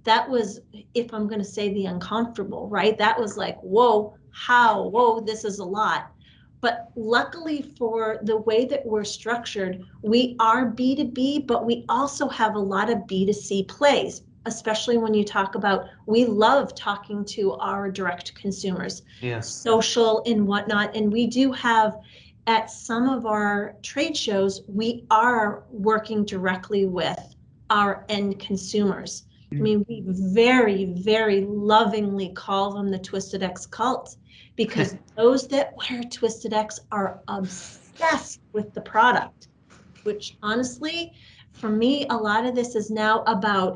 that was, if I'm going to say the uncomfortable, right? That was like, whoa, whoa, this is a lot. But luckily for the way that we're structured, we are B2B, but we also have a lot of B2C plays, especially when you talk about, we love talking to our direct consumers, social and whatnot. And we do have, at some of our trade shows, we are working directly with our end consumers. I mean, we very, very lovingly call them the Twisted X cult, because those that wear Twisted X are obsessed with the product, which honestly, for me, a lot of this is now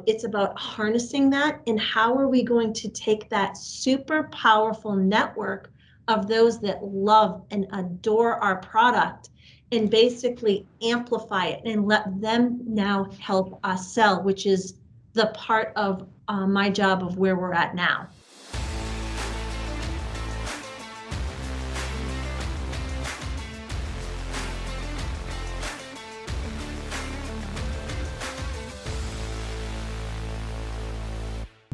it's about harnessing that, and how are we going to take that super powerful network of those that love and adore our product and basically amplify it and let them now help us sell, which is the part of my job of where we're at now.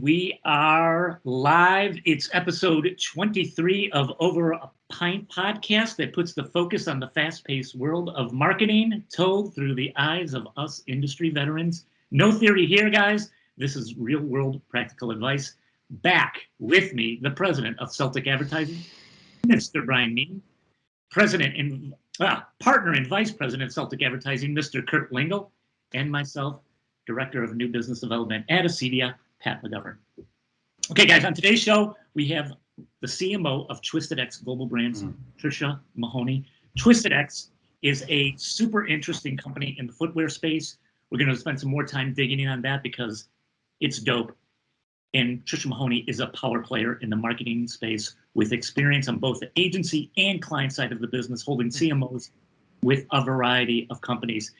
We are live. It's episode 23 of Over a Pint podcast that puts the focus on the fast-paced world of marketing told through the eyes of us industry veterans. No theory here, guys. This is real-world practical advice. Back with me, the president of Celtic Advertising, Mr. BrianM, president and partner and vice president of Celtic Advertising, Mr. Kurtl, and myself, director of new business development at Acedia, Pat McGovern. Okay, guys, on today's show, we have the CMO of Twisted X Global Brands, Tricia Mahoney. Twisted X is a super interesting company in the footwear space. We're going to spend some more time digging in on that because it's dope. And Tricia Mahoney is a power player in the marketing space with experience on both the agency and client side of the business, holding CMOs with a variety of companies.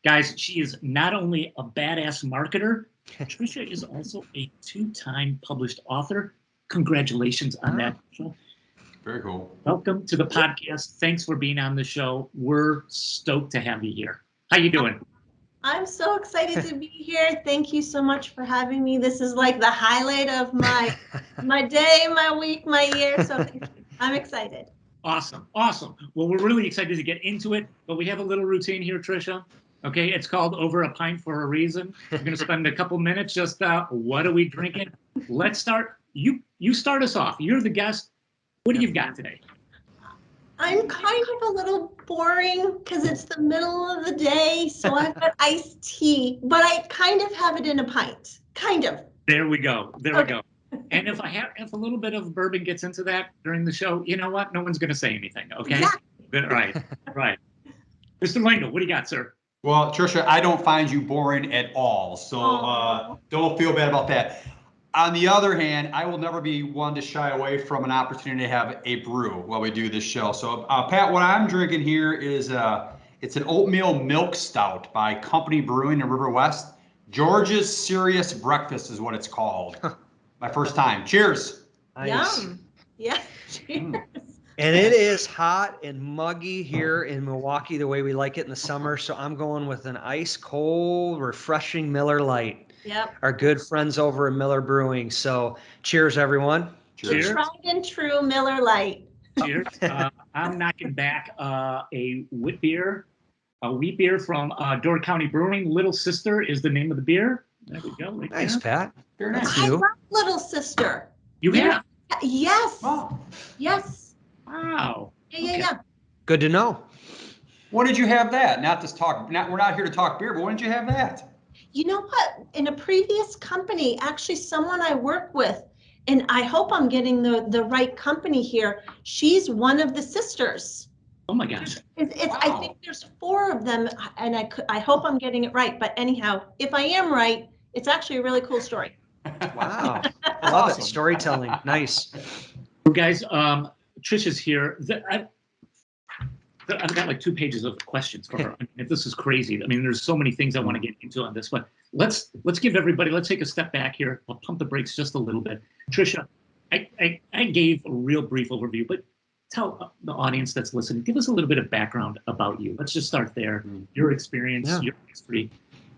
Guys, she is not only a badass marketer, Tricia is also a two-time published author. Congratulations on that. Very cool. Welcome to the podcast. Thanks for being on the show. We're stoked to have you here. How you doing? I'm so excited to be here. Thank you so much for having me. This is like the highlight of my day, my week, my year. So I'm excited. Awesome. Well, we're really excited to get into it, but we have a little routine here, Tricia. Okay, it's called Over a Pint for a reason. We're going to spend a couple minutes just, what are we drinking? Let's start. You start us off. You're the guest. What do you got today? I'm kind of a little boring because it's the middle of the day, so I've got iced tea, but I kind of have it in a pint. Kind of. There we go. We go. And if a little bit of bourbon gets into that during the show, you know what? No one's going to say anything, okay? Exactly. Right. Mr. Lingle, what do you got, sir? Well, Tricia, I don't find you boring at all, so don't feel bad about that. On the other hand, I will never be one to shy away from an opportunity to have a brew while we do this show. So, Pat, what I'm drinking here is it's an oatmeal milk stout by Company Brewing in River West. George's Serious Breakfast is what it's called. My first time. Cheers. Nice. Yum. Yeah. Cheers. And it is hot and muggy here in Milwaukee the way we like it in the summer. So I'm going with an ice cold, refreshing Miller Lite. Yep. Our good friends over at Miller Brewing. So cheers, everyone. Cheers. Tried and true Miller Lite. Cheers. I'm knocking back a wheat beer from Door County Brewing. Little Sister is the name of the beer. There we go. Right nice, there. Pat. Very nice. That's I new. love Little Sister. You have? Yes. Oh. Yes. Wow. Yeah. Good to know. When did you have that? We're not here to talk beer, but when did you have that? You know what? In a previous company, actually someone I work with, and I hope I'm getting the right company here. She's one of the sisters. Oh my gosh. Wow. I think there's 4 of them, and I hope I'm getting it right. But anyhow, if I am right, it's actually a really cool story. Wow. I love it. Storytelling. Nice. Well, guys, Tricia's here. I've got like 2 pages of questions for her. I mean, this is crazy. I mean, there's so many things I want to get into on this, but let's give everybody, let's take a step back here. I'll pump the brakes just a little bit. Tricia, I gave a real brief overview, but tell the audience that's listening, give us a little bit of background about you. Let's just start there. Your experience, your history,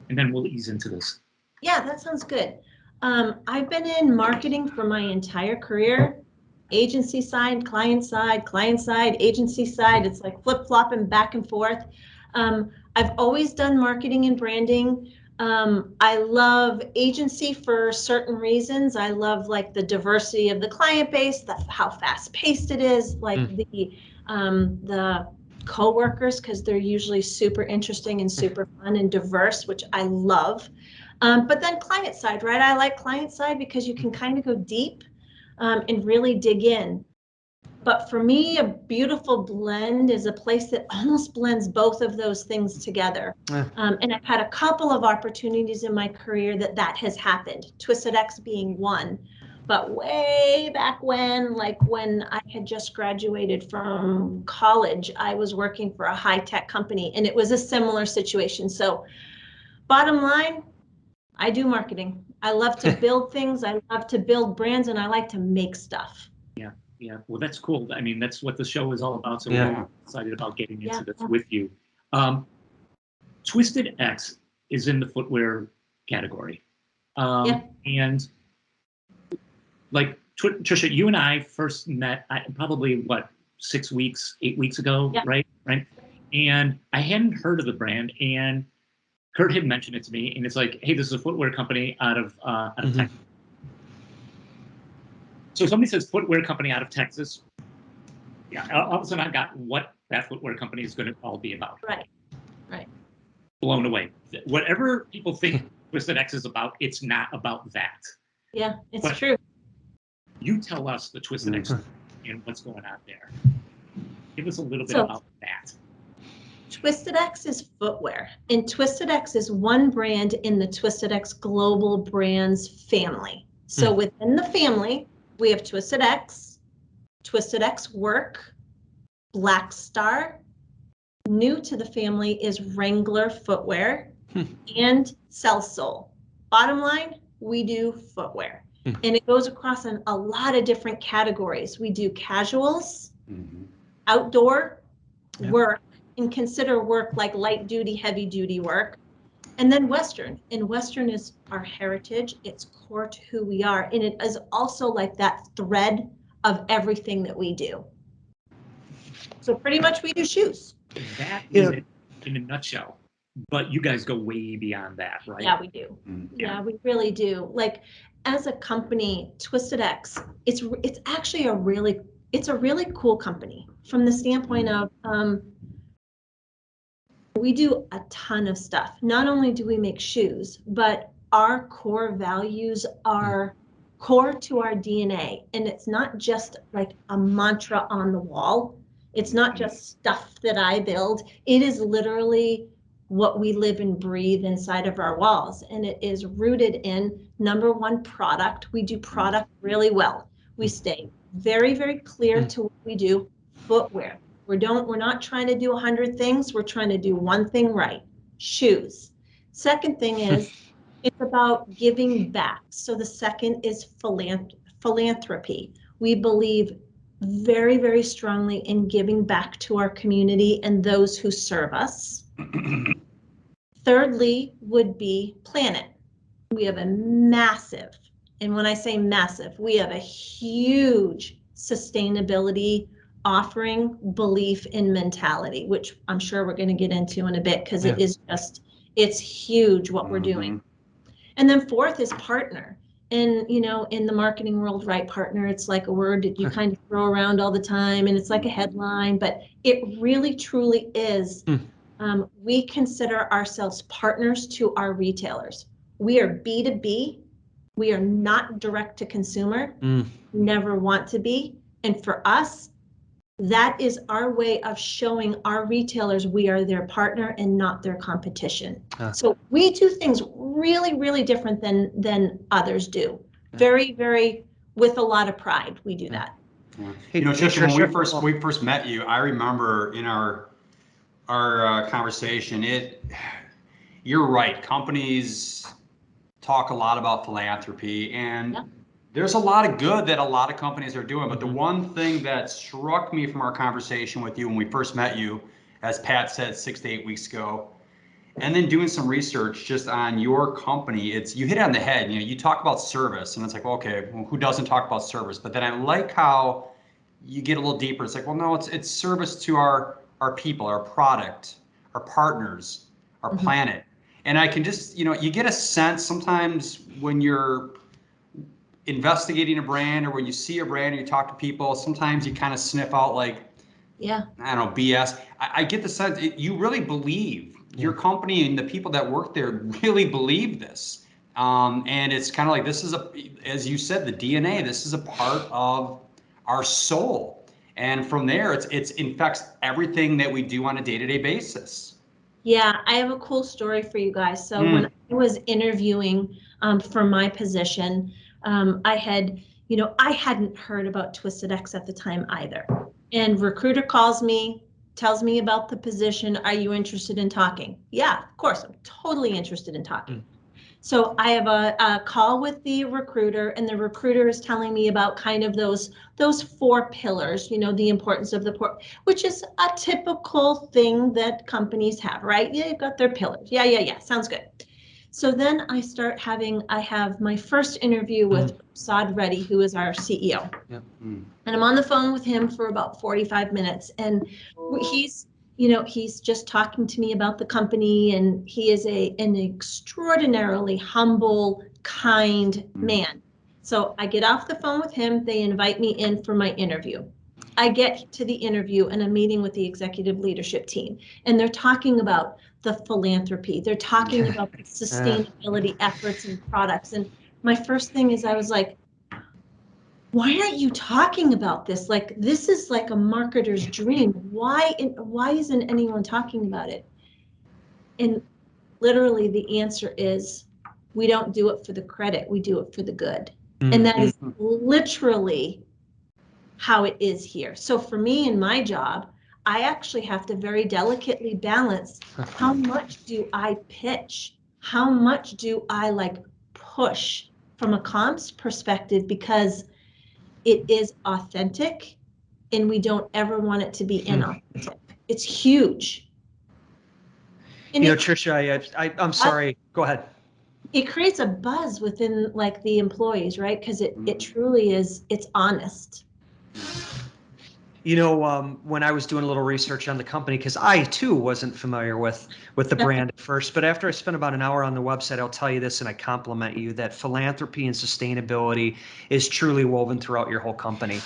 and then we'll ease into this. Yeah, that sounds good. I've been in marketing for my entire career. Agency side, client side, agency side. It's like flip-flopping back and forth. I've always done marketing and branding. I love agency for certain reasons. I love like the diversity of the client base, how fast-paced it is, like the co-workers, because they're usually super interesting and super fun and diverse, which I love. But then client side, right? I like client side because you can kind of go deep and really dig in. But for me, a beautiful blend is a place that almost blends both of those things together. And I've had a couple of opportunities in my career that has happened, Twisted X being one. But way back when, like when I had just graduated from college, I was working for a high-tech company, and it was a similar situation. So bottom line, I do marketing. I love to build things. I love to build brands, and I like to make stuff. Yeah. Well, that's cool. I mean, that's what the show is all about. So Yeah. we're excited about getting into this with you. Twisted X is in the footwear category. And like Tricia, you and I first met probably 8 weeks ago, right? And I hadn't heard of the brand, and Kurt had mentioned it to me, and it's like, hey, this is a footwear company out of Texas. So somebody says footwear company out of Texas. Yeah, all of a sudden I got what that footwear company is going to all be about. Right. Blown away. Whatever people think Twisted X is about, it's not about that. Yeah, it's true. You tell us the Twisted X and what's going on there. Give us a little bit about that. Twisted X is footwear, and Twisted X is one brand in the Twisted X global brands family. So within the family, we have Twisted X Work, Black Star. New to the family is Wrangler footwear and Cell Soul. Bottom line, we do footwear. And it goes across in a lot of different categories. We do casuals, outdoor, work, and consider work like light duty, heavy duty work. And then Western. And Western is our heritage. It's core to who we are. And it is also like that thread of everything that we do. So pretty much we do shoes. That is it in a nutshell. But you guys go way beyond that, right? Yeah, we do. Yeah, we really do. Like as a company, Twisted X, it's actually a really cool company from the standpoint of we do a ton of stuff. Not only do we make shoes, but our core values are core to our DNA. And it's not just like a mantra on the wall. It's not just stuff that I build. It is literally what we live and breathe inside of our walls. And it is rooted in number one, product. We do product really well. We stay very, very clear to what we do, footwear. We're not trying to do 100 things. We're trying to do one thing right, shoes. Second thing is it's about giving back. So the second is philanthropy. We believe very, very strongly in giving back to our community and those who serve us. Thirdly would be planet. We have a massive, and when I say massive, we have a huge sustainability offering, belief, and mentality, which I'm sure we're going to get into in a bit because it is it's huge what we're doing. And then fourth is partner. And, in the marketing world, right, partner, it's like a word that you kind of throw around all the time, and it's like a headline, but it really, truly is. We consider ourselves partners to our retailers. We are B2B. We are not direct to consumer, never want to be. And for us, that is our way of showing our retailers we are their partner and not their competition. So we do things really, really different than others do. Very, very, with a lot of pride, we do that. Hey, Tricia, when we first met you, I remember in our conversation, you're right. Companies talk a lot about philanthropy, and there's a lot of good that a lot of companies are doing. But the one thing that struck me from our conversation with you when we first met you, as Pat said 6 to 8 weeks ago, And then doing some research just on your company, you hit it on the head. You talk about service, and it's like, well, okay, well, who doesn't talk about service? But then I like how you get a little deeper. It's like, well, no, it's service to our people, our product, our partners, our planet. And I can just, you get a sense sometimes when you're investigating a brand or when you see a brand and you talk to people, sometimes you kind of sniff out like, I don't know, BS. I get the sense you really believe your company and the people that work there really believe this. And it's kind of like, this is as you said, the DNA, this is a part of our soul. And from there, it infects everything that we do on a day-to-day basis. Yeah, I have a cool story for you guys. So when I was interviewing for my position, I hadn't heard about Twisted X at the time either. And recruiter calls me, tells me about the position. Are you interested in talking? Yeah, of course, I'm totally interested in talking. So I have a call with the recruiter, and the recruiter is telling me about kind of those 4 pillars, the importance of which is a typical thing that companies have, right? Yeah, you've got their pillars. Yeah. Sounds good. So then I have my first interview with Prasad Reddy, who is our CEO. Yep. And I'm on the phone with him for about 45 minutes. And he's just talking to me about the company, and he is an extraordinarily humble, kind man. So I get off the phone with him. They invite me in for my interview. I get to the interview and I'm meeting with the executive leadership team, and they're talking about the philanthropy. They're talking about the sustainability efforts and products. And my first thing is, I was like, why aren't you talking about this? Like, this is like a marketer's dream. Why isn't anyone talking about it? And literally the answer is, we don't do it for the credit. We do it for the good. And that is literally how it is here. So for me in my job, I actually have to very delicately balance, how much do I pitch? How much do I push from a comms perspective? Because it is authentic, and we don't ever want it to be inauthentic. It's huge. And Tricia, I'm sorry. Go ahead. It creates a buzz within the employees, right? Because it truly is. It's honest. When I was doing a little research on the company, because I too wasn't familiar with the brand at first, but after I spent about an hour on the website, I'll tell you this, and I compliment you, that philanthropy and sustainability is truly woven throughout your whole company.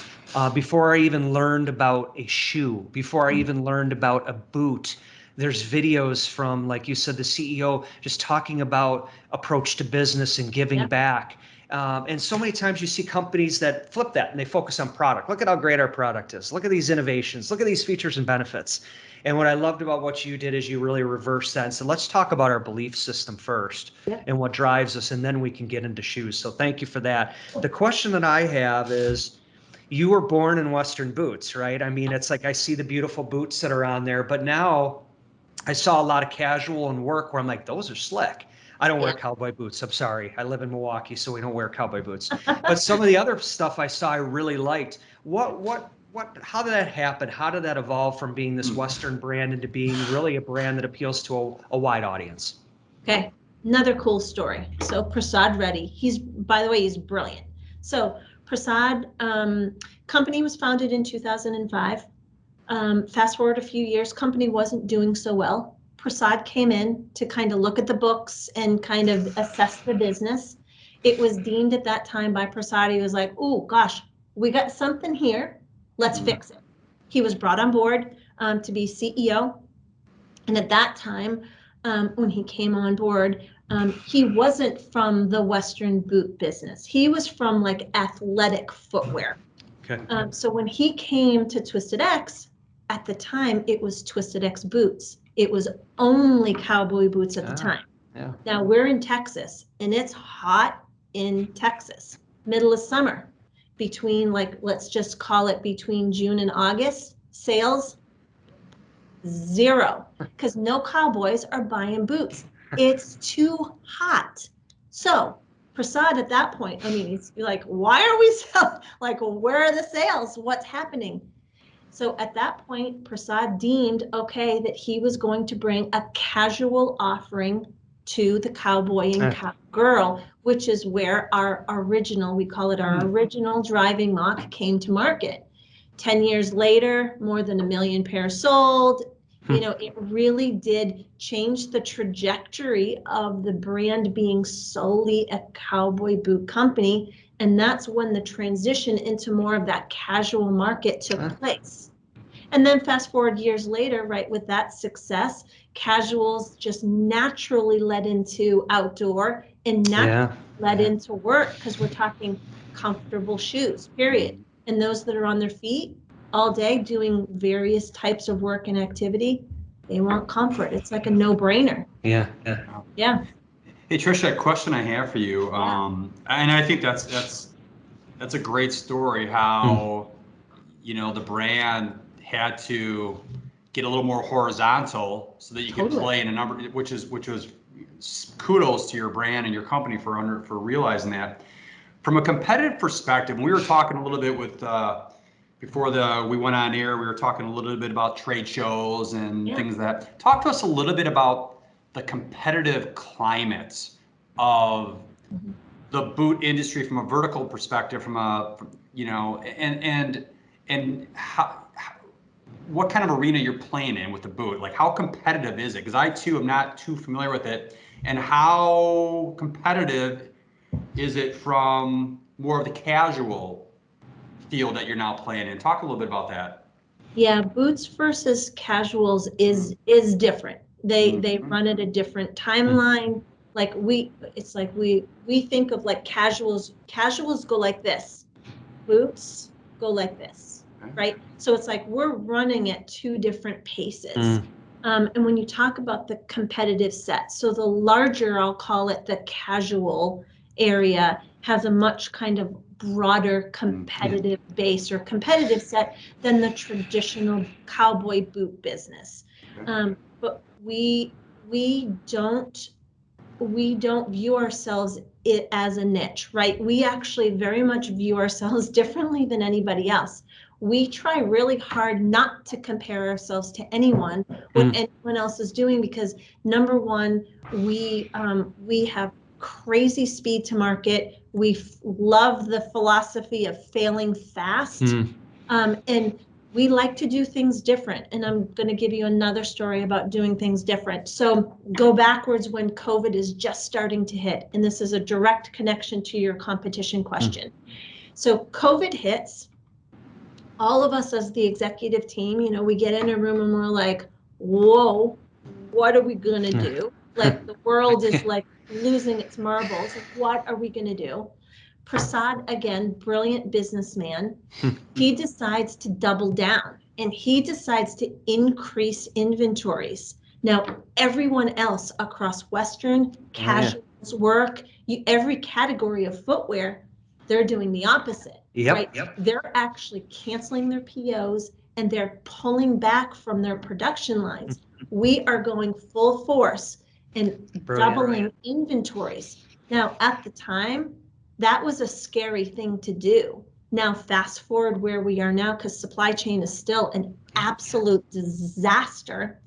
Before I even learned about a shoe, before I even learned about a boot, there's videos from, like you said, the CEO just talking about approach to business and giving back. And so many times you see companies that flip that and they focus on product. Look at how great our product is. Look at these innovations. Look at these features and benefits. And what I loved about what you did is you really reversed that and said, let's talk about our belief system first and what drives us, and then we can get into shoes. So thank you for that. The question that I have is, you were born in Western boots, right? I mean, it's like I see the beautiful boots that are on there, but now I saw a lot of casual and work where I'm like, those are slick. I don't wear cowboy boots. I'm sorry. I live in Milwaukee, so we don't wear cowboy boots. But some of the other stuff I saw, I really liked. How did that happen? How did that evolve from being this Western brand into being really a brand that appeals to a wide audience? Okay, another cool story. So Prasad Reddy, by the way, he's brilliant. So Prasad, company was founded in 2005. Fast forward a few years, company wasn't doing so well. Prasad came in to kind of look at the books and kind of assess the business. It was deemed at that time by Prasad, he was like, oh gosh, we got something here, let's fix it. He was brought on board to be CEO. And at that time, when he came on board, he wasn't from the Western boot business. He was from athletic footwear. Okay. So when he came to Twisted X, at the time, it was Twisted X boots. It was only cowboy boots at the time. Yeah. Now we're in Texas, and it's hot in Texas, middle of summer. Between let's just call it between June and August, sales, 0, because no cowboys are buying boots. It's too hot. So Prasad at that point, I mean, he's like, why are we selling? Where are the sales? What's happening? So at that point, Prasad deemed okay that he was going to bring a casual offering to the cowboy and cowgirl, which is where our original, we call it our original driving mock, came to market. 10 years later, more than 1 million pairs sold. You know, it really did change the trajectory of the brand being solely a cowboy boot company. And that's when the transition into more of that casual market took place. And then fast forward years later, right, with that success, casuals just naturally led into outdoor and naturally led into work, because we're talking comfortable shoes, period. And those that are on their feet all day doing various types of work and activity, they want comfort. It's like a no-brainer. Yeah. Hey, Tricia, a question I have for you, and I think that's a great story. How you know the brand had to get a little more horizontal so that you could play in a number, which was kudos to your brand and your company for realizing that. From a competitive perspective, we were talking a little bit with before we went on air. We were talking a little bit about trade shows and things like that. Talk to us a little bit about the competitive climate of the boot industry from a vertical perspective, from a and how what kind of arena you're playing in with the boot. Like, how competitive is it? Because I too am not too familiar with it. And how competitive is it from more of the casual field that you're now playing in? Talk a little bit about that. Yeah, boots versus casuals is different. They run at a different timeline. Like we think of like casuals go like this, boots go like this, right? So it's like we're running at two different paces. And when you talk about the competitive set, so the larger, I'll call it the casual area, has a much kind of broader competitive base or competitive set than the traditional cowboy boot business. But we don't view ourselves as a niche, right? We actually very much view ourselves differently than anybody else. We try really hard not to compare ourselves to anyone, what anyone else is doing, because number one, we have crazy speed to market. We love the philosophy of failing fast, and we like to do things different. And I'm going to give you another story about doing things different. So go backwards when COVID is just starting to hit, and this is a direct connection to your competition question. So COVID hits. All of us as the executive team, you know, we get in a room and we're like, whoa, what are we going to do? Like the world is like losing its marbles. What are we going to do? Prasad, again, brilliant businessman, he decides to double down and he decides to increase inventories. Now, everyone else across Western, casuals, work, every category of footwear, they're doing the opposite. Right? They're actually canceling their POs and they're pulling back from their production lines. We are going full force and doubling inventories. Now, at the time, that was a scary thing to do. Now, fast forward where we are now, because supply chain is still an absolute disaster.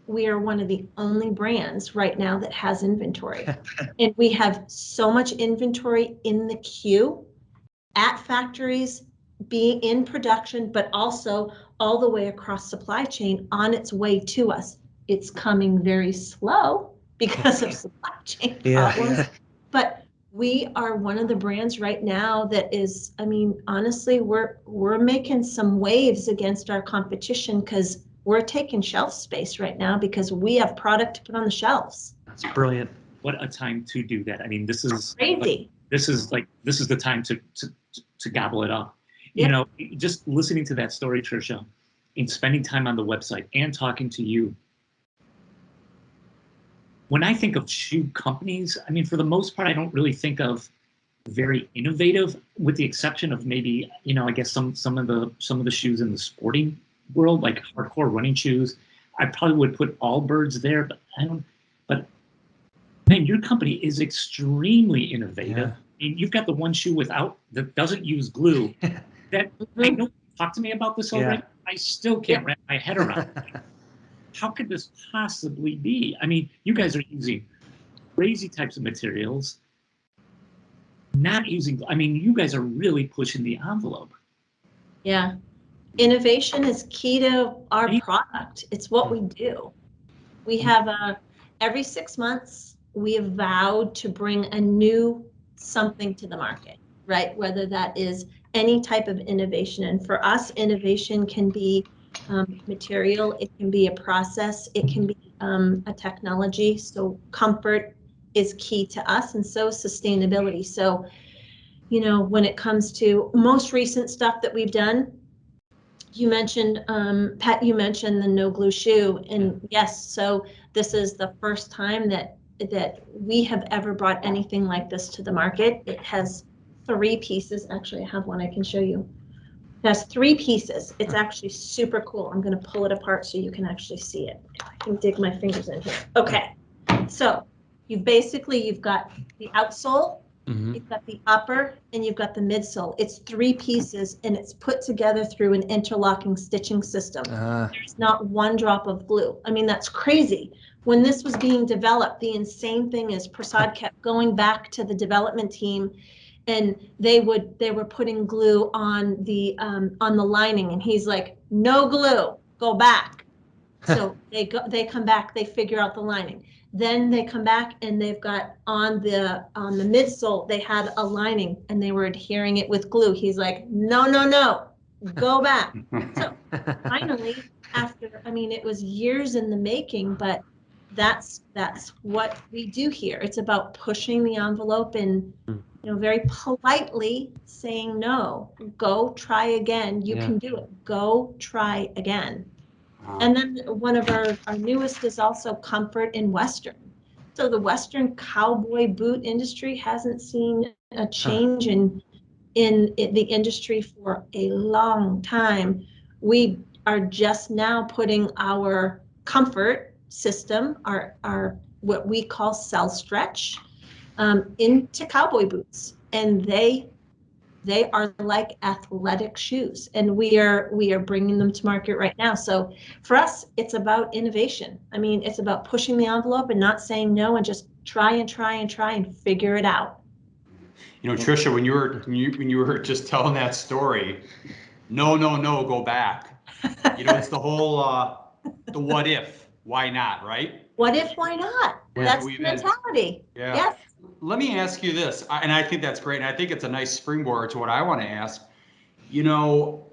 We are one of the only brands right now that has inventory. And we have so much inventory in the queue at factories, being in production, but also all the way across supply chain on its way to us. It's coming very slow because of supply chain problems, but we are one of the brands right now that is, I mean, honestly, we're making some waves against our competition because we're taking shelf space right now because we have product to put on the shelves. That's brilliant. What a time to do that. I mean, this is crazy. This is the time to gobble it up. You know, just listening to that story, Tricia, and spending time on the website and talking to you. When I think of shoe companies, I mean, for the most part, I don't really think of very innovative, with the exception of maybe, you know, I guess some of the shoes in the sporting world, like hardcore running shoes. I probably would put Allbirds there, but but man, your company is extremely innovative. I mean, you've got the one shoe that doesn't use glue that I know talk to me about this already. I still can't wrap my head around it. How could this possibly be? I mean, you guys are using crazy types of materials, not using, I mean, you guys are really pushing the envelope. Yeah. Innovation is key to our product. It's what we do. We have every 6 months, we have vowed to bring a new something to the market, right? Whether that is any type of innovation. And for us, innovation can be material, it can be a process, it can be a technology. So comfort is key to us, and so sustainability. So, you know, when it comes to most recent stuff that we've done, you mentioned, Pat, you mentioned the no glue shoe. And yes, so this is the first time that we have ever brought anything like this to the market. It has 3 pieces. Actually, I have one I can show you. It has 3 pieces. It's actually super cool. I'm going to pull it apart so you can actually see it. If I can dig my fingers in here. Okay. So you've got the outsole, you've got the upper, and you've got the midsole. It's 3 pieces, and it's put together through an interlocking stitching system. There's not one drop of glue. I mean, that's crazy. When this was being developed, the insane thing is Prasad kept going back to the development team, and they were putting glue on the lining, and he's like, no glue, go back. So they come back, they figure out the lining. Then they come back and they've got on the midsole, they had a lining and they were adhering it with glue. He's like, no, go back. So finally, after, I mean, it was years in the making, but that's what we do here. It's about pushing the envelope and, you know, very politely saying no, go try again. You can do it. Go try again. And then one of our newest is also comfort in Western. So the Western cowboy boot industry hasn't seen a change in the industry for a long time. We are just now putting our comfort system, our what we call cell stretch, into cowboy boots, and they are like athletic shoes, and we are bringing them to market right now. So for us, it's about innovation. I mean, it's about pushing the envelope and not saying no, and just try and figure it out. You know, Tricia, when you were just telling that story, no, go back. You know, it's the whole the what if, why not, right? What if, why not? That's the mentality. Yeah. Yes. Let me ask you this, and I think that's great, and I think it's a nice springboard to what I want to ask. You know,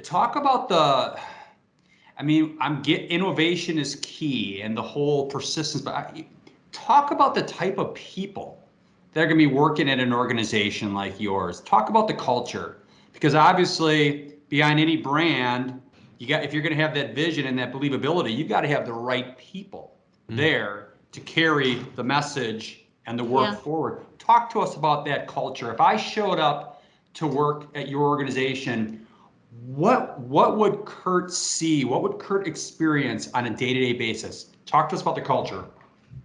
talk about innovation is key and the whole persistence, but talk about the type of people that are going to be working at an organization like yours. Talk about the culture, because obviously behind any brand, if you're going to have that vision and that believability, you've got to have the right people there to carry the message and the work forward. Talk to us about that culture. If I showed up to work at your organization, what would Kurt see? What would Kurt experience on a day-to-day basis? Talk to us about the culture.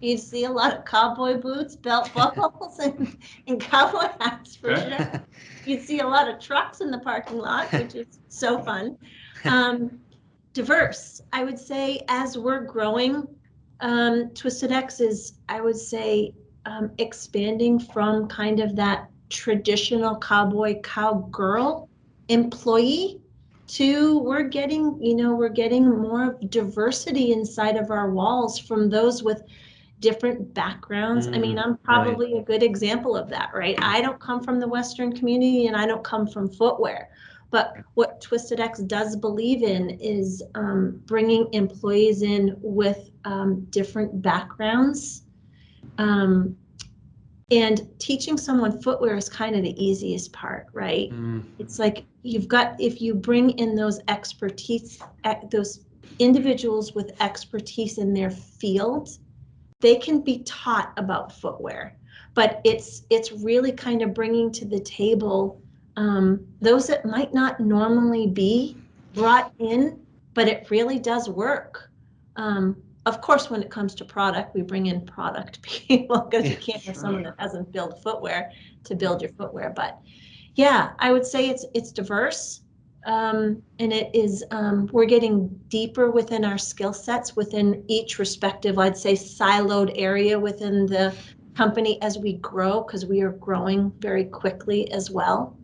You'd see a lot of cowboy boots, belt buckles, and cowboy hats for sure. You'd see a lot of trucks in the parking lot, which is so fun. Diverse, I would say, as we're growing, Twisted X is, I would say, expanding from kind of that traditional cowgirl employee to we're getting more diversity inside of our walls from those with different backgrounds. I mean, I'm probably a good example of that, right? I don't come from the Western community and I don't come from footwear. But what Twisted X does believe in is bringing employees in with different backgrounds. And teaching someone footwear is kind of the easiest part, right? It's like if you bring in those expertise, those individuals with expertise in their field, they can be taught about footwear. But it's really kind of bringing to the table those that might not normally be brought in, but it really does work. Of course, when it comes to product, we bring in product people, because you can't have someone that hasn't built footwear to build your footwear. But yeah, I would say it's diverse. and it is, we're getting deeper within our skill sets within each respective, I'd say, siloed area within the company as we grow, because we are growing very quickly as well.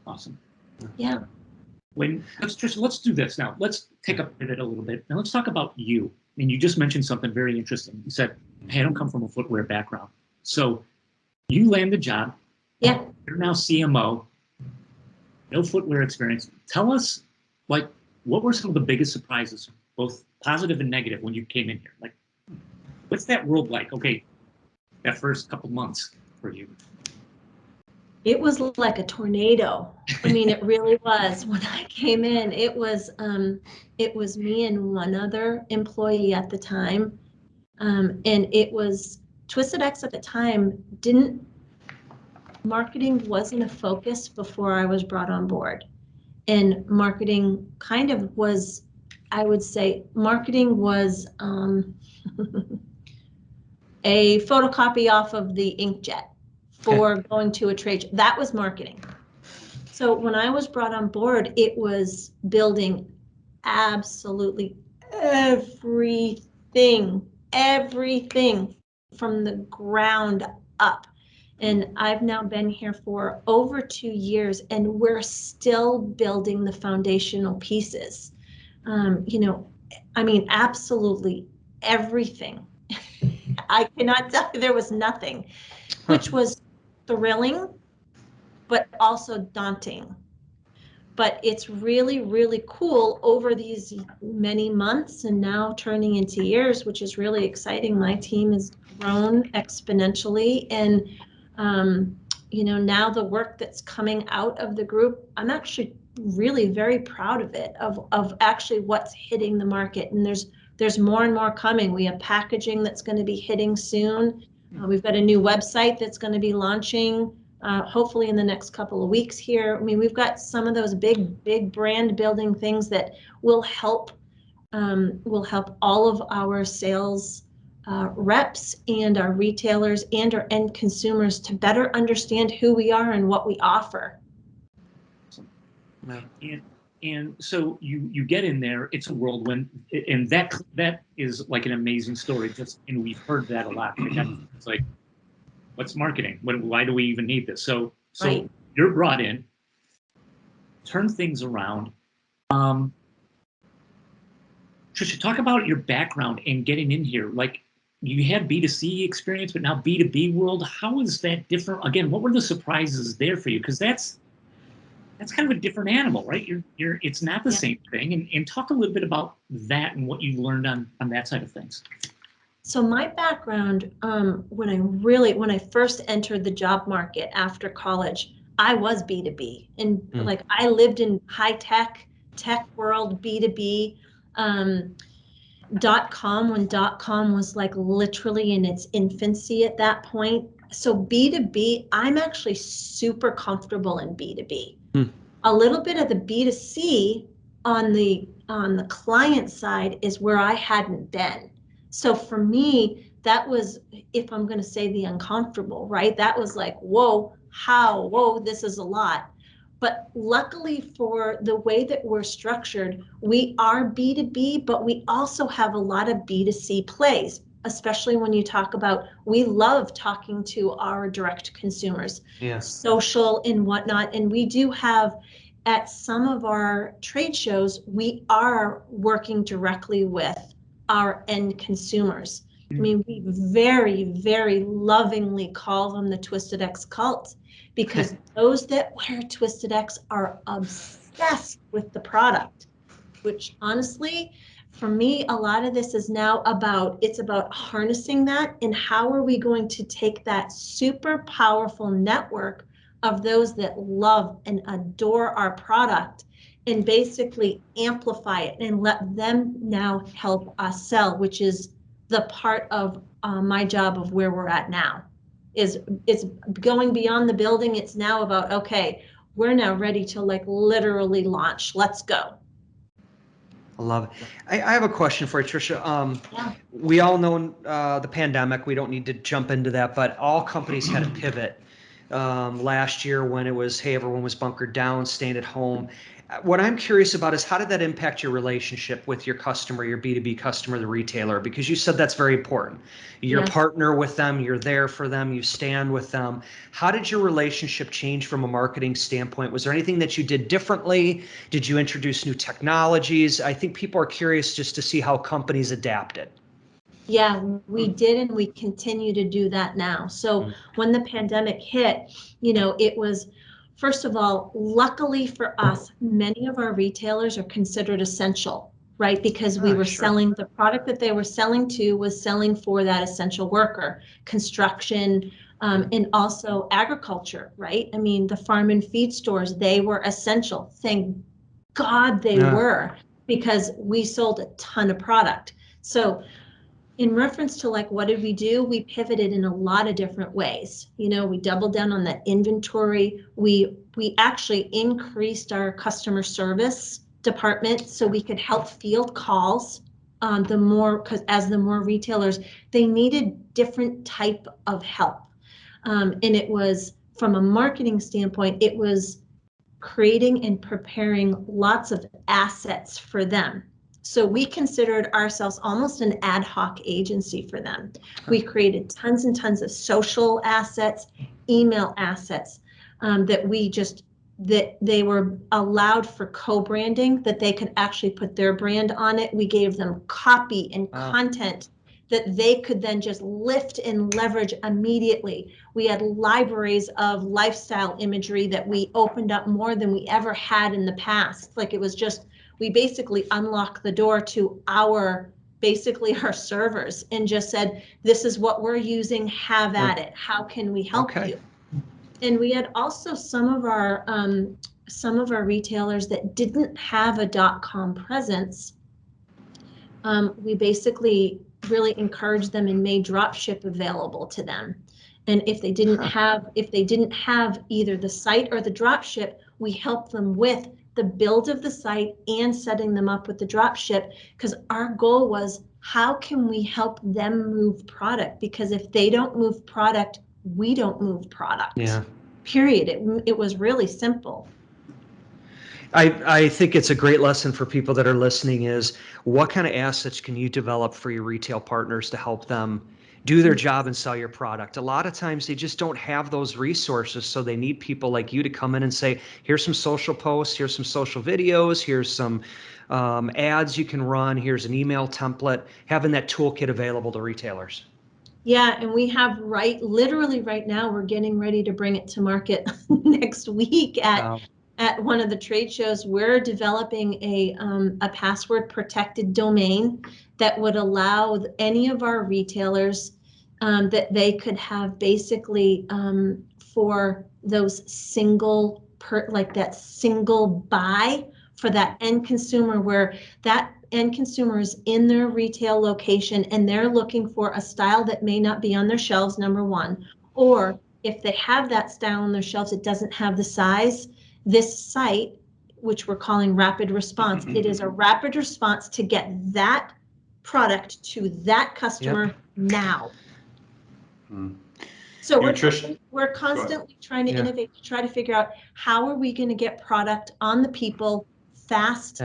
Awesome. Yeah. Tricia, let's do this now. Let's take a pivot a little bit and let's talk about you. And you just mentioned something very interesting. You said, hey, I don't come from a footwear background. So you land the job. Yeah. You're now CMO, no footwear experience. Tell us, like, what were some of the biggest surprises, both positive and negative, when you came in here? Like, what's that world like? Okay, that first couple months for you. It was like a tornado. I mean, it really was. When I came in, it was me and one other employee at the time. And it was Twisted X at the time. Marketing wasn't a focus before I was brought on board. And marketing kind of was, I would say, marketing was a photocopy off of the inkjet for going to a trade show. That was marketing. So when I was brought on board, it was building absolutely everything from the ground up. And I've now been here for over 2 years, and we're still building the foundational pieces. You know, I mean, absolutely everything. I cannot tell you there was nothing, which was thrilling, but also daunting. But it's really, really cool over these many months and now turning into years, which is really exciting. My team has grown exponentially, and you know, now the work that's coming out of the group, I'm actually really very proud of it, of actually what's hitting the market. And there's more and more coming. We have packaging that's going to be hitting soon. We've got a new website that's going to be launching hopefully in the next couple of weeks here. I mean, we've got some of those big brand building things that will help all of our sales reps and our retailers and our end consumers to better understand who we are and what we offer. And so you get in there, it's a whirlwind, and that is like an amazing story. And we've heard that a lot. It's like, what's marketing? Why do we even need this? So Right. You're brought in, turn things around. Tricia, talk about your background and getting in here. Like, you had B2C experience, but now B2B world. How is that different? Again, what were the surprises there for you? Because that's kind of a different animal, right? It's not the same thing. And talk a little bit about that and what you learned on that side of things. So my background, when I first entered the job market after college, I was B2B, and like I lived in high tech world, B2B. .com, when .com was like literally in its infancy at that point. So B2B, I'm actually super comfortable in B2B. A little bit of the B2C on the client side is where I hadn't been. So for me, that was, if I'm going to say the uncomfortable, right? That was like, whoa, this is a lot. But luckily for the way that we're structured, we are B2B, but we also have a lot of B2C plays, especially when you talk about, we love talking to our direct consumers, social and whatnot. And we do have, at some of our trade shows, we are working directly with our end consumers. I mean, we very, very lovingly call them the Twisted X cult, because those that wear Twisted X are obsessed with the product, which honestly, for me, a lot of this is now about harnessing that, and how are we going to take that super powerful network of those that love and adore our product and basically amplify it and let them now help us sell, which is the part of my job of where we're at now. It's going beyond the building. It's now about, okay, we're now ready to like literally launch. Let's go. I love it. I have a question for you, Tricia. We all know the pandemic. We don't need to jump into that, but all companies had to pivot. last year when it was, hey, everyone was bunkered down, staying at home. What I'm curious about is how did that impact your relationship with your customer, your B2B customer, the retailer? Because you said that's very important. You're a partner with them, you're there for them, you stand with them. How did your relationship change from a marketing standpoint? Was there anything that you did differently? Did you introduce new technologies? I think people are curious just to see how companies adapted. Yeah, we did, and we continue to do that now. So when the pandemic hit, it was, first of all, luckily for us, many of our retailers are considered essential, right? Because we were selling, the product that they were selling to was selling for that essential worker, construction, and also agriculture, right? I mean, the farm and feed stores, they were essential. Thank God they were, because we sold a ton of product. So in reference to like, what did we do? We pivoted in a lot of different ways. We doubled down on that inventory. We actually increased our customer service department so we could help field calls. Because as the more retailers, they needed different type of help. And it was, from a marketing standpoint, it was creating and preparing lots of assets for them. So we considered ourselves almost an ad hoc agency for them. We created tons and tons of social assets, email assets, that they were allowed for co-branding, that they could actually put their brand on it. We gave them copy and content that they could then just lift and leverage immediately. We had libraries of lifestyle imagery that we opened up more than we ever had in the past. Like, it was just, we basically unlocked the door to our servers and just said, this is what we're using, have at it. How can we help you? And we had also some of our retailers that didn't have a .com presence. We basically really encouraged them and made dropship available to them. And if they didn't have either the site or the dropship, we helped them with the build of the site and setting them up with the dropship, because our goal was, how can we help them move product? Because if they don't move product, we don't move product. Yeah. Period. It was really simple. I think it's a great lesson for people that are listening is, what kind of assets can you develop for your retail partners to help them do their job and sell your product? A lot of times they just don't have those resources, so they need people like you to come in and say, here's some social posts, here's some social videos, here's some ads you can run, here's an email template, having that toolkit available to retailers. Yeah, and we have literally right now, we're getting ready to bring it to market next week at one of the trade shows. We're developing a password protected domain that would allow any of our retailers that they could have basically for those single buy for that end consumer, where that end consumer is in their retail location and they're looking for a style that may not be on their shelves, number one, or if they have that style on their shelves, it doesn't have the size. This site, which we're calling Rapid Response, it is a rapid response to get that product to that customer now. So we're constantly trying to innovate, to try to figure out, how are we going to get product on the people fast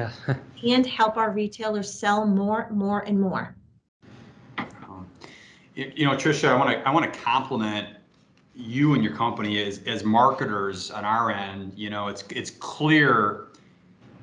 and help our retailers sell more and more. Tricia, I want to compliment you and your company as marketers on our end. It's clear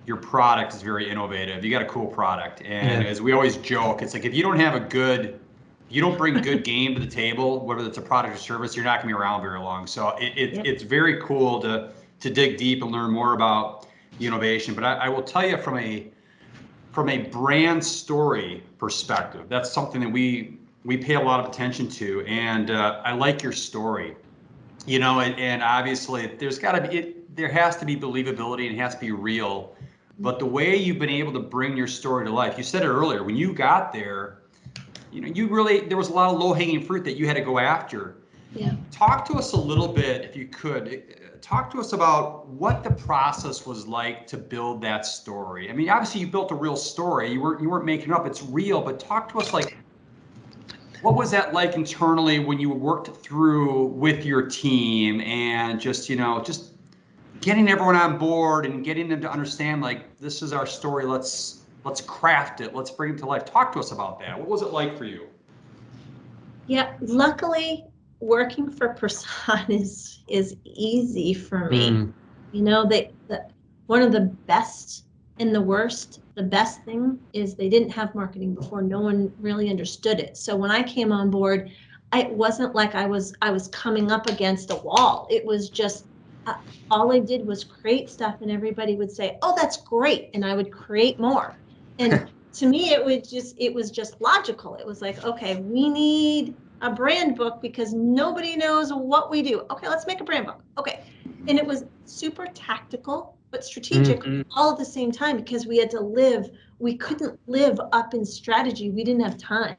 your product is very innovative. You got a cool product, and as we always joke, it's like, if you don't bring good game to the table, whether it's a product or service, you're not going to be around very long. So it's very cool to dig deep and learn more about the innovation. But I will tell you, from a brand story perspective, that's something that we pay a lot of attention to, and I like your story. And obviously there has to be believability, and it has to be real. But the way you've been able to bring your story to life, you said it earlier, when you got there, there was a lot of low-hanging fruit that you had to go after. Yeah. Talk to us a little bit, if you could. Talk to us about what the process was like to build that story. I mean, obviously you built a real story. You weren't making it up. It's real. But talk to us, like, What was that like internally when you worked through with your team and just, just getting everyone on board and getting them to understand, like, this is our story. Let's craft it. Let's bring it to life. Talk to us about that. What was it like for you? Yeah, luckily working for Person is easy for me. One of the best and the worst, the best thing is they didn't have marketing before. No one really understood it. So when I came on board, it wasn't like I was coming up against a wall. It was just all I did was create stuff, and everybody would say, "Oh, that's great," and I would create more. And to me, it was just logical. It was like, okay, we need a brand book because nobody knows what we do. Okay, let's make a brand book. Okay. And it was super tactical, but strategic all at the same time, because we couldn't live up in strategy. We didn't have time.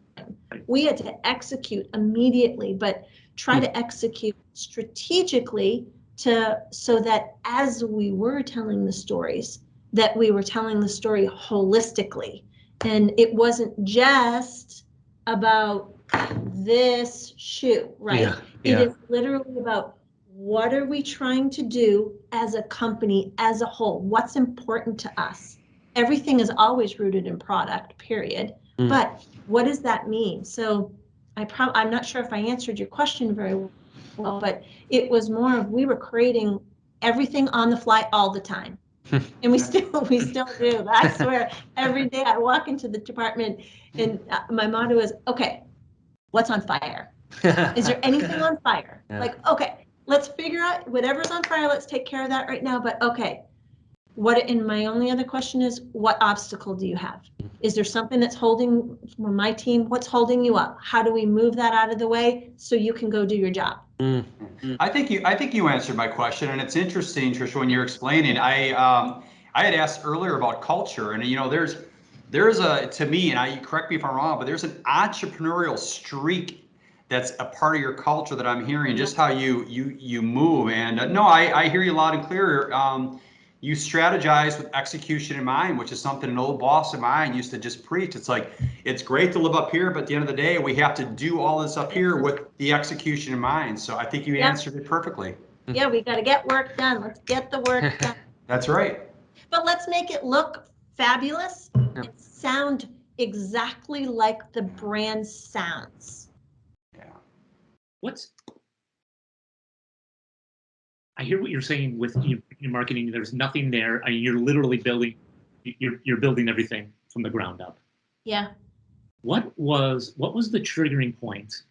We had to execute immediately, but try to execute strategically so that as we were telling the stories, that we were telling the story holistically. And it wasn't just about this shoe, right? Yeah. It is literally about what are we trying to do as a company, as a whole? What's important to us? Everything is always rooted in product, period. But what does that mean? So I'm not sure if I answered your question very well, but it was more of we were creating everything on the fly all the time. And we still do. I swear, every day I walk into the department and my motto is, okay, what's on fire? Is there anything on fire? Yeah. Like, okay, let's figure out whatever's on fire. Let's take care of that right now. But okay, and my only other question is, what obstacle do you have? Is there something that's holding my team? What's holding you up? How do we move that out of the way so you can go do your job? I think you answered my question, and it's interesting, Tricia, when you're explaining. I had asked earlier about culture, and there's a, to me, and correct me if I'm wrong, but there's an entrepreneurial streak that's a part of your culture that I'm hearing, just how you move. And no, I hear you loud and clear. You strategize with execution in mind, which is something an old boss of mine used to just preach. It's like, it's great to live up here, but at the end of the day, we have to do all this up here with the execution in mind. So I think you answered it perfectly. Yeah, we got to get work done. Let's get the work done. That's right. But let's make it look fabulous and sound exactly like the brand sounds. Yeah. I hear what you're saying with your marketing. There's nothing there. I mean, you're literally building. You're building everything from the ground up. Yeah. What was the triggering point?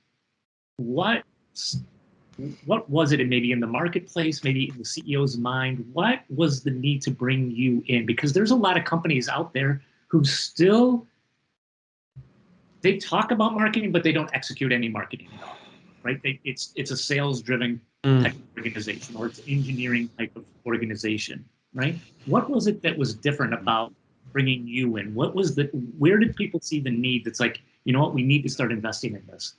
What was it? Maybe in the marketplace, maybe in the CEO's mind. What was the need to bring you in? Because there's a lot of companies out there who still they talk about marketing, but they don't execute any marketing at all. Right? It's a sales-driven type of organization, or it's engineering type of organization, right? What was it that was different about bringing you in? Where did people see the need that's like, you know what, we need to start investing in this?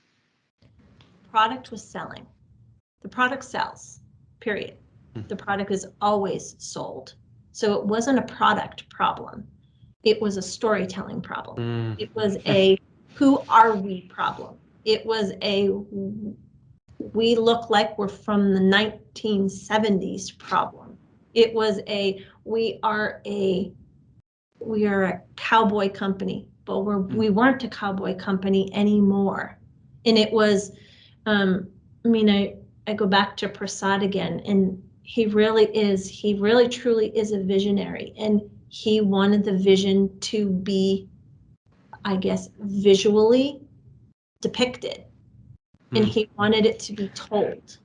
Product was selling. The product sells, period. The product is always sold. So it wasn't a product problem. It was a storytelling problem. It was a who are we problem. It was a we look like we're from the 1970s problem. It was a we are a cowboy company, but we weren't a cowboy company anymore. And it was, I go back to Prasad again, and he really truly is a visionary, and he wanted the vision to be, I guess, visually depicted. And he wanted it to be told.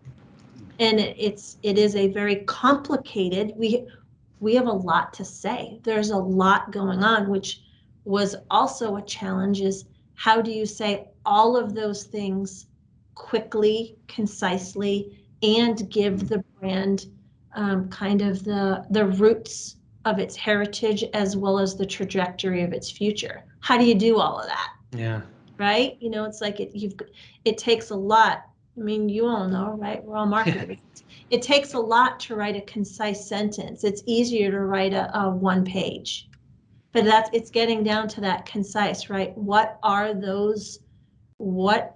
And it is a very complicated, we have a lot to say. There's a lot going on, which was also a challenge, is how do you say all of those things quickly, concisely, and give the brand kind of the roots of its heritage as well as the trajectory of its future. How do you do all of that? Yeah. Right? It's like it takes a lot. I mean, you all know, right? We're all marketers. It takes a lot to write a concise sentence. It's easier to write a one page, but it's getting down to that concise, right? What are those? What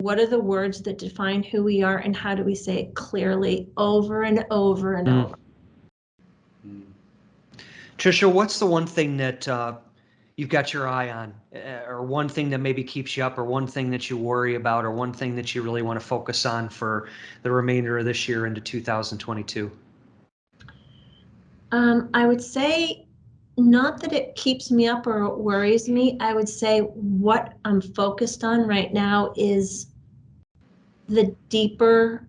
what are the words that define who we are, and how do we say it clearly over and over and over? Tricia, what's the one thing that you've got your eye on, or one thing that maybe keeps you up, or one thing that you worry about, or one thing that you really want to focus on for the remainder of this year into 2022? I would say not that it keeps me up or it worries me. I would say what I'm focused on right now is the deeper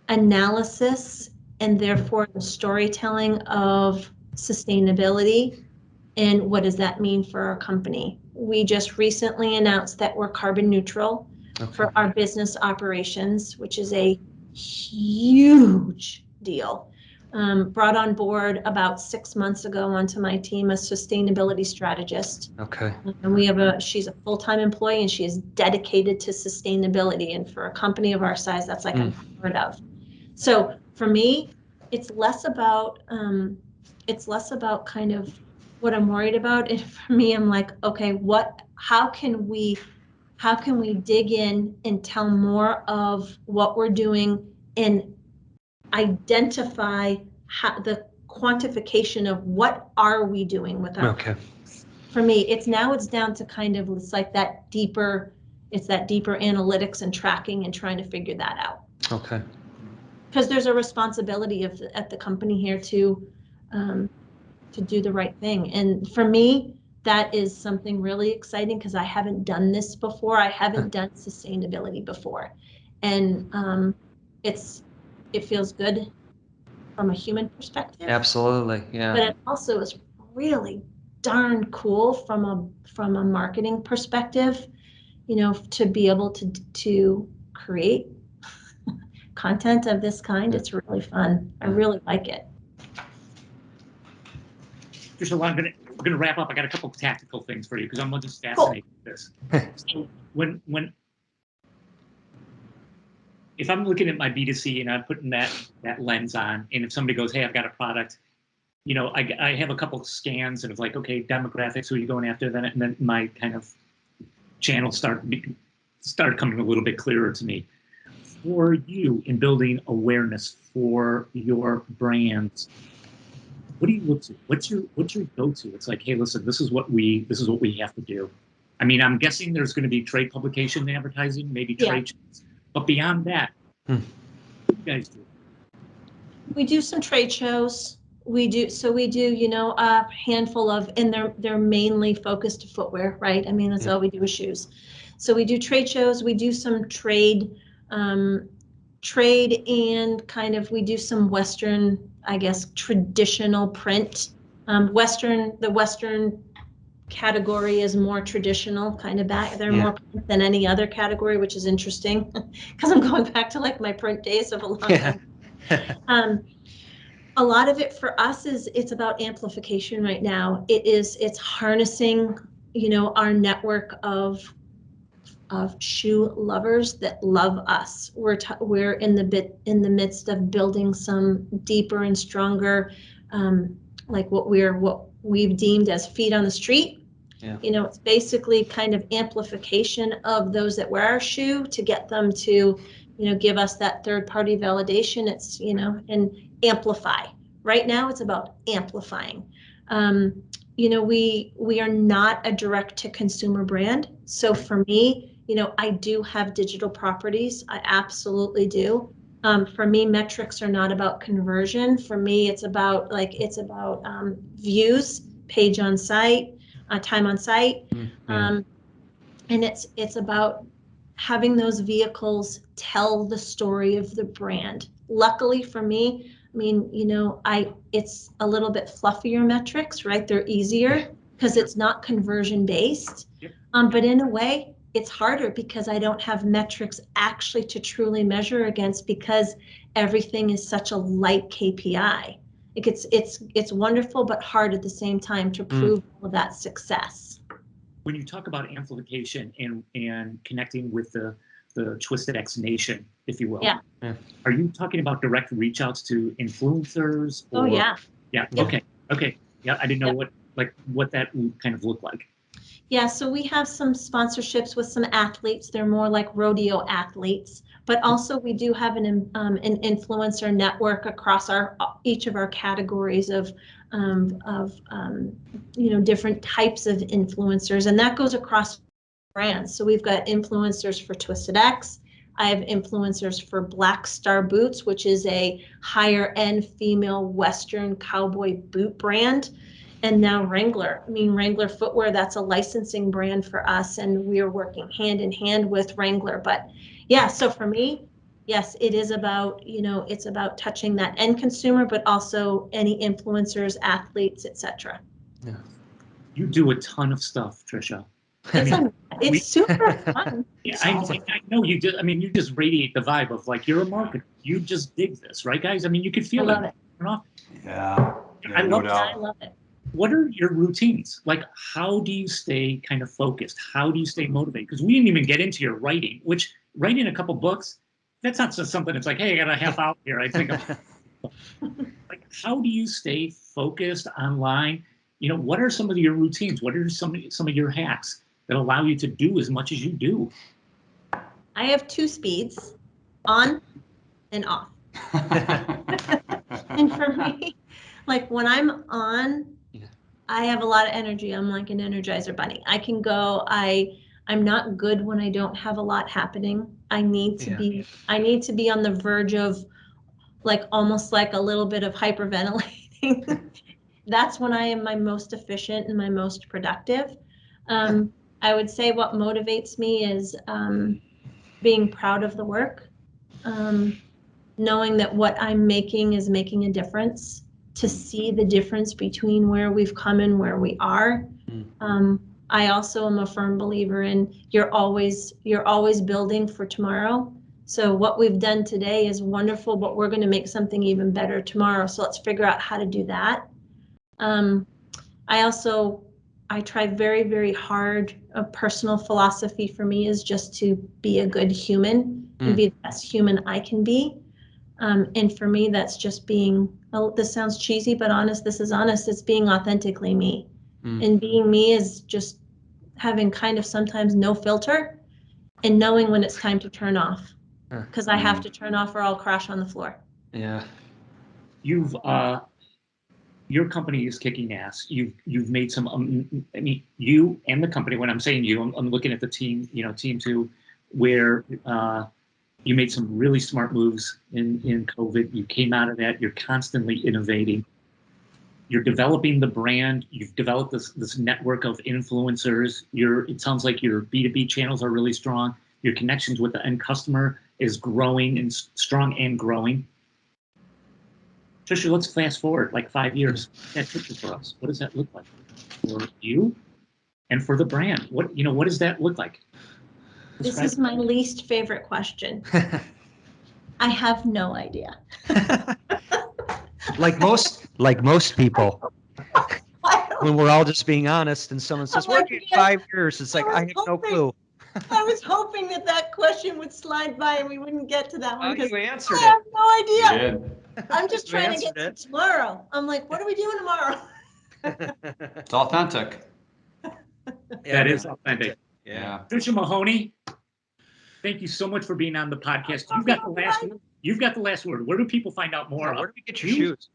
analysis and therefore the storytelling of sustainability and what does that mean for our company. We just recently announced that we're carbon neutral for our business operations, which is a huge deal. Brought on board about 6 months ago onto my team a sustainability strategist. Okay. And she's a full-time employee and she is dedicated to sustainability. And for a company of our size, that's like unheard of. So for me, it's less about kind of what I'm worried about. And for me, I'm like, okay, how can we dig in and tell more of what we're doing and identify the quantification of what are we doing with our For me, it's down to kind of, it's like that deeper analytics and tracking and trying to figure that out. Okay. Because there's a responsibility at the company here to do the right thing. And for me, that is something really exciting because I haven't done this before. I haven't done sustainability before. And it feels good from a human perspective. Absolutely, yeah. But it also is really darn cool from a marketing perspective, to be able to create content of this kind. It's really fun. I really like it. Tricia, we're going to wrap up. I got a couple of tactical things for you because I'm just fascinated with this. So if I'm looking at my B2C and I'm putting that lens on, and if somebody goes, hey, I've got a product, I have a couple of scans and it's like, okay, demographics, who are you going after? And then my kind of channel started coming a little bit clearer to me. For you in building awareness for your brands, what do you look to? What's your go-to? It's like, hey, listen, this is what we have to do. I mean, I'm guessing there's going to be trade publication advertising, maybe trade shows. But beyond that, what do you guys do? We do some trade shows. We do, a handful of, and they're mainly focused to footwear, right? I mean, that's all we do is shoes. So we do trade shows. We do some trade and kind of, we do some Western, I guess, traditional print. The Western category is more traditional, kind of back. They're more print than any other category, which is interesting because I'm going back to like my print days of a long time. A lot of it for us it's about amplification right now. It's harnessing, our network of shoe lovers that love us. We're in the midst of building some deeper and stronger, like what we've deemed as feet on the street. Yeah. It's basically kind of amplification of those that wear our shoe to get them to, give us that third-party validation. It's, and amplify. Right now, it's about amplifying. We are not a direct-to-consumer brand. So for me, I do have digital properties. I absolutely do. For me, metrics are not about conversion. For me, it's about views, page on site, time on site, and it's about having those vehicles tell the story of the brand. Luckily for me, I mean, it's a little bit fluffier metrics, right? They're easier because it's not conversion based. But in a way, it's harder because I don't have metrics actually to truly measure against because everything is such a light KPI. It's wonderful but hard at the same time to prove all of that success. When you talk about amplification and connecting with the Twisted X Nation, if you will, are you talking about direct reach outs to influencers? Or, yeah. Okay. Yeah, I didn't know what that kind of looked like. Yeah, so we have some sponsorships with some athletes. They're more like rodeo athletes, but also we do have an influencer network across each of our categories of different types of influencers, and that goes across brands. So we've got influencers for Twisted X. I have influencers for Black Star Boots, which is a higher end female Western cowboy boot brand. And now Wrangler. I mean, Wrangler footwear, that's a licensing brand for us, and we are working hand in hand with Wrangler. But yeah, so for me, yes, it is about, it's about touching that end consumer, but also any influencers, athletes, etc. Yeah. You do a ton of stuff, Tricia. It's super fun. Yeah, I know you just. I mean, you just radiate the vibe of like you're a marketer. You just dig this, right, guys? I mean, you could feel I love it. Yeah, I no love doubt. I love it. What are your routines? Like, how do you stay kind of focused? How do you stay motivated? Because we didn't even get into your writing, which writing a couple books, that's not just something that's like, hey, I got a half hour here. I think like, how do you stay focused online? What are some of your routines? What are some of your hacks that allow you to do as much as you do? I have 2 speeds, on and off. And for me, like when I'm on, I have a lot of energy. I'm like an Energizer bunny. I can go. I'm not good when I don't have a lot happening. I need to be on the verge of like almost like a little bit of hyperventilating. That's when I am my most efficient and my most productive. I would say what motivates me is being proud of the work, knowing that what I'm making is making a difference, to see the difference between where we've come and where we are. I also am a firm believer in you're always building for tomorrow. So what we've done today is wonderful, but we're going to make something even better tomorrow. So let's figure out how to do that. I try very, very hard. A personal philosophy for me is just to be a good human and be the best human I can be. And for me, that's just being, this sounds cheesy, but this is honest. It's being authentically me. And being me is just having kind of sometimes no filter and knowing when it's time to turn off. Because I have to turn off or I'll crash on the floor. Yeah. Your company is kicking ass. You've made some. I mean, you and the company. When I'm saying you, I'm looking at the team. Team 2, where you made some really smart moves in COVID. You came out of that. You're constantly innovating. You're developing the brand. You've developed this network of influencers. It sounds like your B2B channels are really strong. Your connections with the end customer is growing and strong and growing. Tricia, let's fast forward like 5 years. That picture for us. What does that look like for you and for the brand? What does that look like? This is my least favorite question. I have no idea. Like most people. When we're all just being honest and someone says, what in 5 years? It's like, I have no clue. I was hoping that question would slide by and we wouldn't get to that one because you answered I have no idea. You did. I'm just trying to get to tomorrow. I'm like, what are we doing tomorrow? It's authentic. That is authentic. Yeah. Tricia Mahoney, thank you so much for being on the podcast. You've got the last word. Where do people find out more? Where do we get your shoes?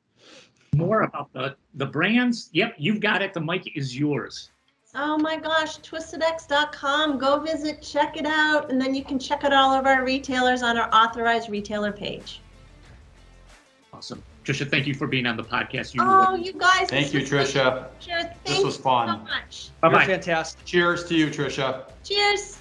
More about the brands? Yep, you've got it. The mic is yours. Oh my gosh, twistedx.com. Go visit, check it out, and then you can check out all of our retailers on our authorized retailer page. Awesome. Tricia, thank you for being on the podcast. You guys. Thank you, Tricia. Cheers. This was fun. So much. Bye-bye. You're fantastic. Cheers to you, Tricia. Cheers.